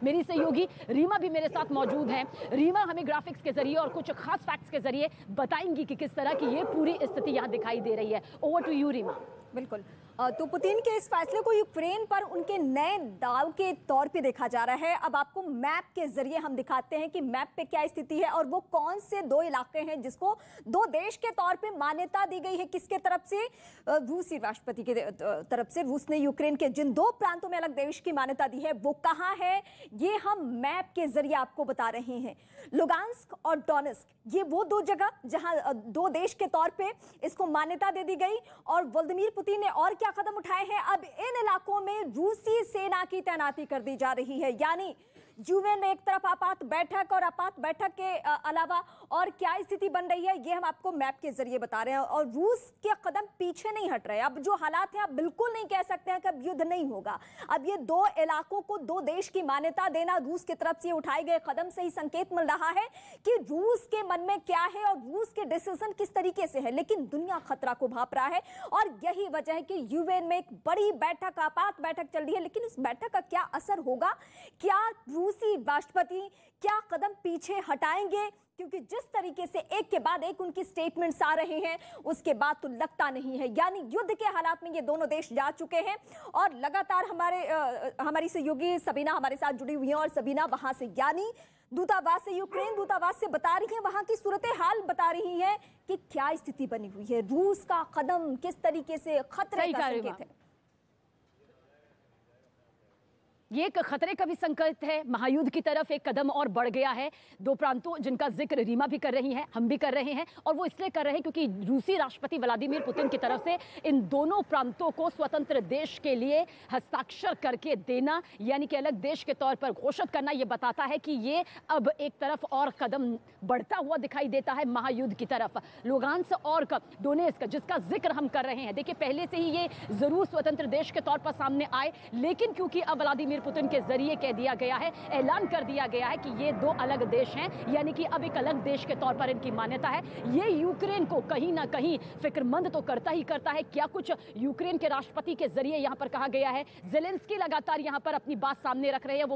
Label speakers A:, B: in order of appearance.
A: मेरी सहयोगी रीमा भी मेरे साथ मौजूद है। रीमा हमें ग्राफिक्स के जरिए और कुछ खास फैक्ट्स के जरिए बताएंगी कि किस तरह की ये पूरी स्थिति यहाँ दिखाई दे रही है। Over to you Reema.
B: बिल्कुल, तो पुतिन के इस फैसले को यूक्रेन पर उनके नए दाव के तौर पे देखा जा रहा है। अब आपको मैप के जरिए हम दिखाते हैं कि मैप पे क्या स्थिति है और वो कौन से दो इलाके हैं जिसको दो देश के तौर पे मान्यता दी गई है। किसके तरफ से? रूसी राष्ट्रपति के तरफ से। रूस ने यूक्रेन के जिन दो प्रांतों में अलग देश की मान्यता दी है वो कहाँ है, ये हम मैप के जरिए आपको बता रहे हैं। लुगांस्क और डोनेस्क, ये वो दो जगह जहां दो देश के तौर पे इसको मान्यता दे दी गई। और व्लादिमीर पुतिन ने और क्या कदम उठाए हैं? अब इन इलाकों में रूसी सेना की तैनाती कर दी जा रही है। यानी यूएन में एक तरफ आपात बैठक और आपात बैठक के अलावा और क्या स्थिति बन रही है ये हम आपको मैप के जरिए बता रहे हैं। और रूस के कदम पीछे नहीं हट रहे। अब जो हालात है आप बिल्कुल नहीं कह सकते हैं कि अब युद्ध नहीं होगा। अब ये दो इलाकों को दो देश की मान्यता देना रूस की तरफ से उठाए गए कदम से ही संकेत मिल रहा है कि रूस के मन में क्या है और रूस के डिसीजन किस तरीके से है। लेकिन दुनिया खतरा को भांप रहा है और यही वजह है कि यूएन में एक बड़ी बैठक, आपात बैठक चल रही है। लेकिन इस बैठक का क्या असर होगा? क्या रूसी राष्ट्रपति क्या कदम पीछे हटाएंगे? क्योंकि जिस तरीके से एक के बाद एक उनकी स्टेटमेंट्स आ रहे हैं उसके बाद तो लगता नहीं है। यानी युद्ध के हालात में ये दोनों देश जा चुके हैं। और लगातार हमारी सहयोगी सबीना हमारे साथ जुड़ी हुई है। और सबीना वहां से यानी दूतावास से, यूक्रेन दूतावास से बता रही है, वहां की सूरत हाल बता रही है कि क्या स्थिति बनी हुई है, रूस का कदम किस तरीके से खतरे का संकेत है।
A: ये एक खतरे का भी संकेत है। महायुद्ध की तरफ एक कदम और बढ़ गया है। दो प्रांतों जिनका जिक्र रीमा भी कर रही हैं, हम भी कर रहे हैं, और वो इसलिए कर रहे हैं क्योंकि रूसी राष्ट्रपति व्लादिमीर पुतिन की तरफ से इन दोनों प्रांतों को स्वतंत्र देश के लिए हस्ताक्षर करके देना, यानी कि अलग देश के तौर पर घोषित करना, ये बताता है कि ये अब एक तरफ और कदम बढ़ता हुआ दिखाई देता है महायुद्ध की तरफ। लुगांस्क और डोनेस्क जिसका जिक्र हम कर रहे हैं, देखिए पहले से ही ये जरूर स्वतंत्र देश के तौर पर सामने आए, लेकिन क्योंकि अब व्लादिमीर पुतिन के जरिए कह दिया गया है, ऐलान कर दिया गया है कि ये दो अलग देश हैं, यानी कि अब एक अलग देश के तौर पर इनकी मान्यता है। ये यूक्रेन को कहीं ना कहीं फिक्रमंद तो करता ही करता है। क्या कुछ यूक्रेन के राष्ट्रपति के जरिए यहां पर कहा गया है। ज़ेलेंस्की लगातार यहां पर अपनी बात सामने रख रहे हैं। वो